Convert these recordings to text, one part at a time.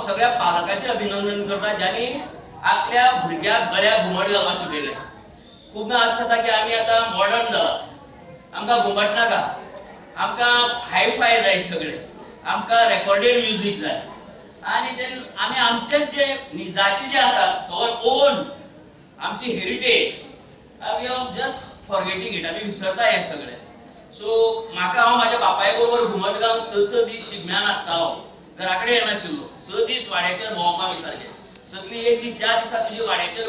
सगळ्या पालकांचे अभिनंदन करता ज्यांनी आपल्या भुरग्याक गळ्याक घुमट घालपाक शिकयलें. खूब असं जाता की आमी आतां मॉडर्न जालात, आमकां घुमट नाका, आमकां हायफाय जाय सगळें, आमकां रेकॉर्डेड म्युझिक जाय आणि तेन आमी आमचें जे निजाची जे आसा आवर ओन आमची heritage we are just forgetting it. आमी विसरता हें सगळें. सो म्हाका हांव म्हाज्या बापाय बरोबर घुमट घालून स दीस शिगम्यान हाडटालो. घरा कडेन येनाशिल्लो. 6 दीस वाड्याचेर भोंवपाक विसारचे. सगळी एक दीस ज्या दिसा तुजी वाड्याचेर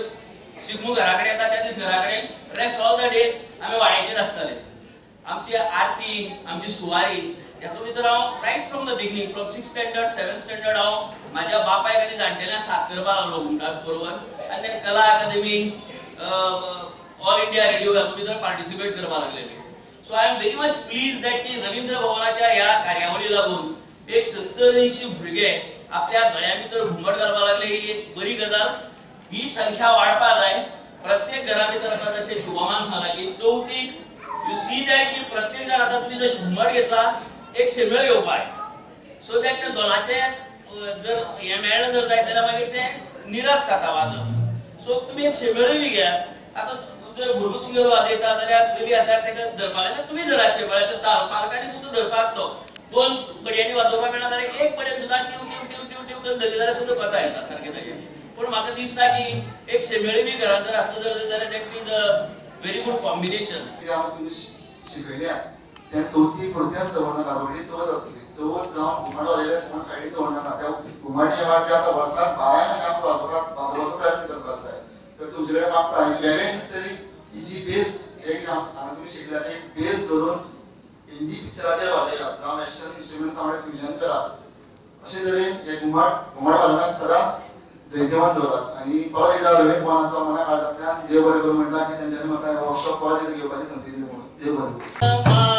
शिगमो घरा कडेन येता त्या दीस घरा कडेन रेस्ट ऑल द डेज आमी वाड्याचेर आसताले. आमची आरती, आमची सुवारी ह्यातून भितर हांव right from the beginning from 6th standard 7th standard हांव म्हाज्या बापायक आनी जाणटेल्यांक साथ करपाक लागलो घुमटाक बरोबर आनी कला अकादमी ऑल इंडिया रेडिओ ह्यातून भितर पार्टिसिपेट करपाक लागलेले. So I am very much please that की रवींद्र भवनाच्या ह्या कार्यावळी लागून एक 70-80 भुरगे आपल्या गळ्या भितर घुमट घालपाक लागले. ही एक बरी गजाल. ही संख्या वाडपाक जाय. प्रत्येक घरा भितर आसा जशें शुभमान सांगला की चवथीक यू सी दॅट की प्रत्येक जाण आतां तुमी जशें घुमट घेतला एक शेमेळ घेवपाक सो दॅट त्या दोनाचे जर हे मेळ्ळें जर जायत जाल्यार मागीर तें निरस जाता वाजप. सो तुमी एक शेमेळूय बी घेयात. आतां जर भुरगो तुमगेलो वाजयता जाल्यार चली आसल्यार तेका धरपाक जाय तुमी जर शेमेळाचो ताल पालकांनी सुद्दां धरपाक तो 2 पडयांनी वाजोवपाक मेळना जाल्यार एक पडयान सुद्दां टिव टिव टिव टिव टिव करून धरली जाल्यार सुद्दां कोता येता सारकें तागेर. पूण म्हाका दिसता की एक शेमेळी बी घरांत जर आसलो जाल्यार that is a very good combination. शिकयल्या त्या चवथी परत्याच दवरनाका. व्हडली चवथ आसली. चवथ जावन घुमट वाजयल्यार कोण सायडीक दवरनाका. त्या घुमटाच्या वाद्य आतां वर्साक 12 म्हयने आमकां वाजोवपाचो प्रयत्न करपाक जाय. तर तुमचे कडेन मागता पेरंट तरी ही जी बेस एक हांगा तुमी शिकल्या ती बेस धरून हिंदी पिक्चराचेर वाजयात जावं वेस्टर्न इन्स्ट्रुमेंट्स वांगडा फ्युजन करात. अशे तरेन हे घुमट वाजनाक सदांच जैतवान दवरात. आनी परत एकदां रवींद्र भवनाचो मना काळजांतल्यान देव बरें करूं म्हणटा की तेंच्यांनी म्हाका वर्कशॉप परत एकदां घेवपाची संदी दिली म्हणून देव बरें करूं.